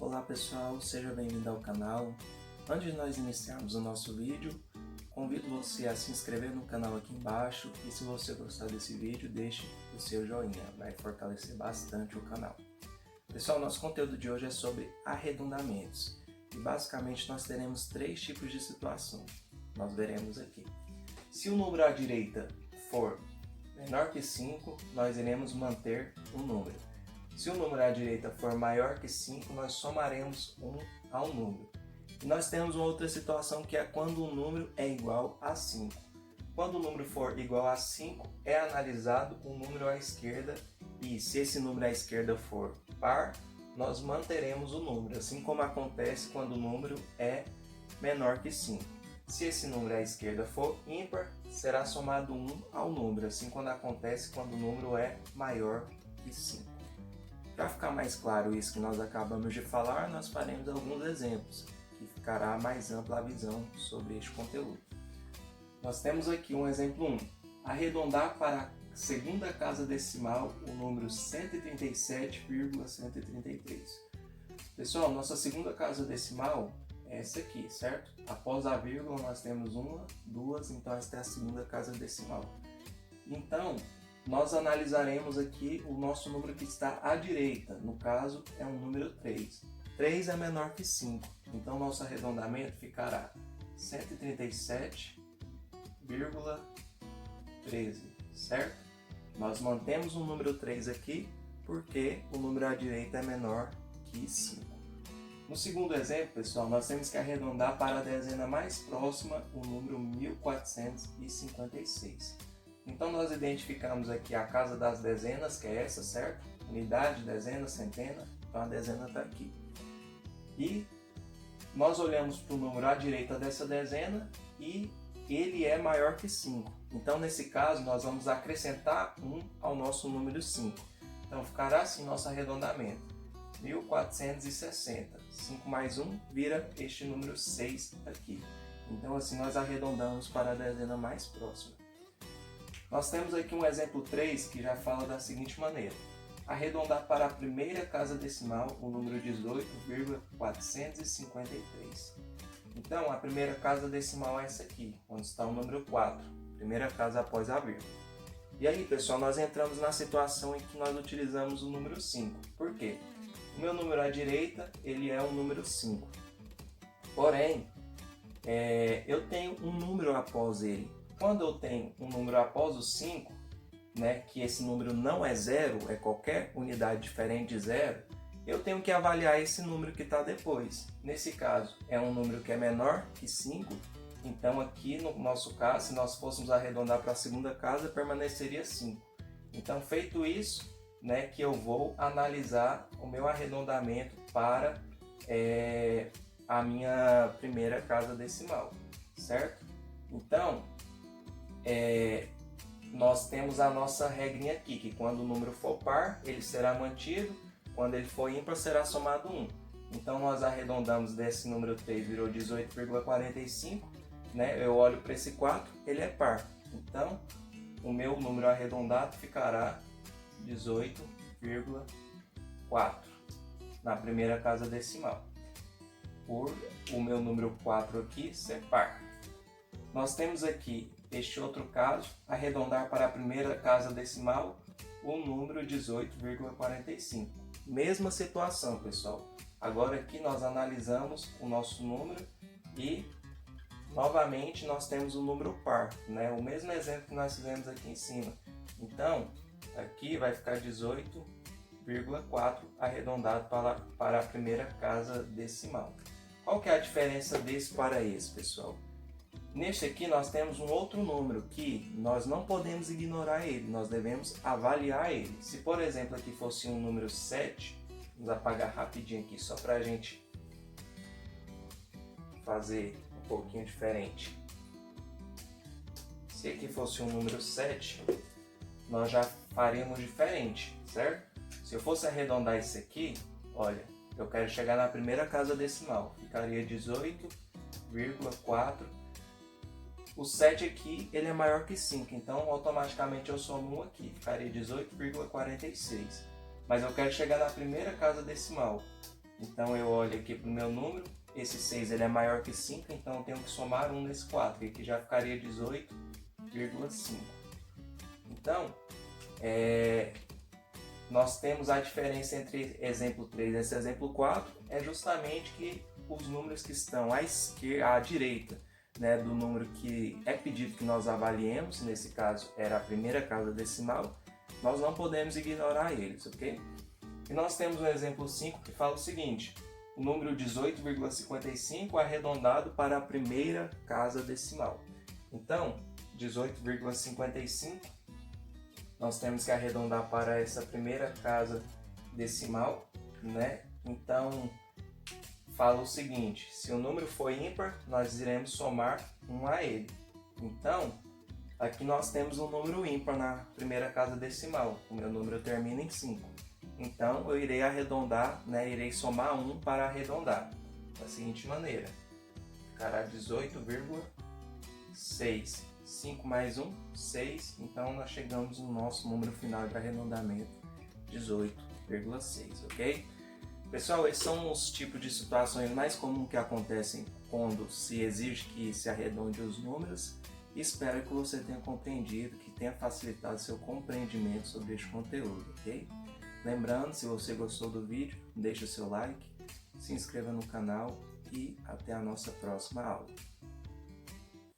Olá pessoal, seja bem-vindo ao canal. Antes de nós iniciarmos o nosso vídeo, convido você a se inscrever no canal aqui embaixo e se você gostar desse vídeo, deixe o seu joinha, vai fortalecer bastante o canal. Pessoal, nosso conteúdo de hoje é sobre arredondamentos e basicamente nós teremos três tipos de situação. Nós veremos aqui. Se o número à direita for menor que 5, nós iremos manter o número. Se o número à direita for maior que 5, nós somaremos 1 ao número. E nós temos uma outra situação que é quando o número é igual a 5. Quando o número for igual a 5, é analisado o número à esquerda e se esse número à esquerda for par, nós manteremos o número, assim como acontece quando o número é menor que 5. Se esse número à esquerda for ímpar, será somado 1 ao número, assim quando acontece quando o número é maior que 5. Para ficar mais claro isso que nós acabamos de falar, nós faremos alguns exemplos, que ficará mais ampla a visão sobre este conteúdo. Nós temos aqui um exemplo 1. Arredondar para a segunda casa decimal o número 137,133. Pessoal, nossa segunda casa decimal é essa aqui, certo? Após a vírgula nós temos uma, duas, então esta é a segunda casa decimal. Então, nós analisaremos aqui o nosso número que está à direita, no caso é um número 3. 3 é menor que 5, então nosso arredondamento ficará 137,13, certo? Nós mantemos o número 3 aqui porque o número à direita é menor que 5. No segundo exemplo, pessoal, nós temos que arredondar para a dezena mais próxima, o número 1456. Então nós identificamos aqui a casa das dezenas, que é essa, certo? Unidade, dezena, centena, então a dezena está aqui. E nós olhamos para o número à direita dessa dezena e ele é maior que 5. Então nesse caso nós vamos acrescentar 1 ao nosso número 5. Então ficará assim nosso arredondamento. 1460. 5 mais 1 vira este número 6 aqui. Então assim nós arredondamos para a dezena mais próxima. Nós temos aqui um exemplo 3 que já fala da seguinte maneira. Arredondar para a primeira casa decimal o número 18,453. Então, a primeira casa decimal é essa aqui, onde está o número 4, primeira casa após a vírgula. E aí, pessoal, nós entramos na situação em que nós utilizamos o número 5. Por quê? O meu número à direita, ele é o número 5. Porém, eu tenho um número após ele. Quando eu tenho um número após o 5, que esse número não é zero, é qualquer unidade diferente de zero, eu tenho que avaliar esse número que está depois. Nesse caso, é um número que é menor que 5, então aqui no nosso caso, se nós fôssemos arredondar para a segunda casa, permaneceria 5. Então, feito isso, que eu vou analisar o meu arredondamento para a minha primeira casa decimal, certo? Então, nós temos a nossa regrinha aqui, que quando o número for par, ele será mantido, quando ele for ímpar, será somado 1. Então, nós arredondamos desse número 3, virou 18,45, eu olho para esse 4, ele é par. Então, o meu número arredondado ficará 18,4 na primeira casa decimal, por o meu número 4 aqui ser par. Nós temos aqui este outro caso, arredondar para a primeira casa decimal o número 18,45. Mesma situação, pessoal. Agora aqui nós analisamos o nosso número e novamente nós temos o número par, o mesmo exemplo que nós fizemos aqui em cima. Então, aqui vai ficar 18,4 arredondado para a primeira casa decimal. Qual que é a diferença desse para esse, pessoal? Neste aqui nós temos um outro número que nós não podemos ignorar ele, nós devemos avaliar ele. Se por exemplo aqui fosse um número 7, vamos apagar rapidinho aqui só para a gente fazer um pouquinho diferente. Se aqui fosse um número 7, nós já faríamos diferente, certo? Se eu fosse arredondar isso aqui, olha, eu quero chegar na primeira casa decimal, ficaria 18,4. O 7 aqui, ele é maior que 5, então automaticamente eu somo 1 aqui, ficaria 18,46. Mas eu quero chegar na primeira casa decimal. Então eu olho aqui para o meu número, esse 6 ele é maior que 5, então eu tenho que somar 1 nesse 4, e aqui já ficaria 18,5. Então, nós temos a diferença entre exemplo 3 e esse exemplo 4, é justamente que os números que estão à direita, né, do número que é pedido que nós avaliemos, nesse caso era a primeira casa decimal, nós não podemos ignorar eles, ok? E nós temos o exemplo 5 que fala o seguinte: o número 18,55 arredondado para a primeira casa decimal. Então, 18,55 nós temos que arredondar para essa primeira casa decimal, né? Então, fala o seguinte: se o número for ímpar, nós iremos somar 1 a ele. Então, aqui nós temos um número ímpar na primeira casa decimal. O meu número termina em 5. Então, eu irei arredondar, né? Irei somar 1 para arredondar. Da seguinte maneira: ficará 18,6. 5 mais 1, 6. Então, nós chegamos no nosso número final de arredondamento, 18,6, ok? Pessoal, esses são os tipos de situações mais comuns que acontecem quando se exige que se arredonde os números. Espero que você tenha compreendido, que tenha facilitado seu compreendimento sobre este conteúdo, ok? Lembrando, se você gostou do vídeo, deixe o seu like, se inscreva no canal e até a nossa próxima aula.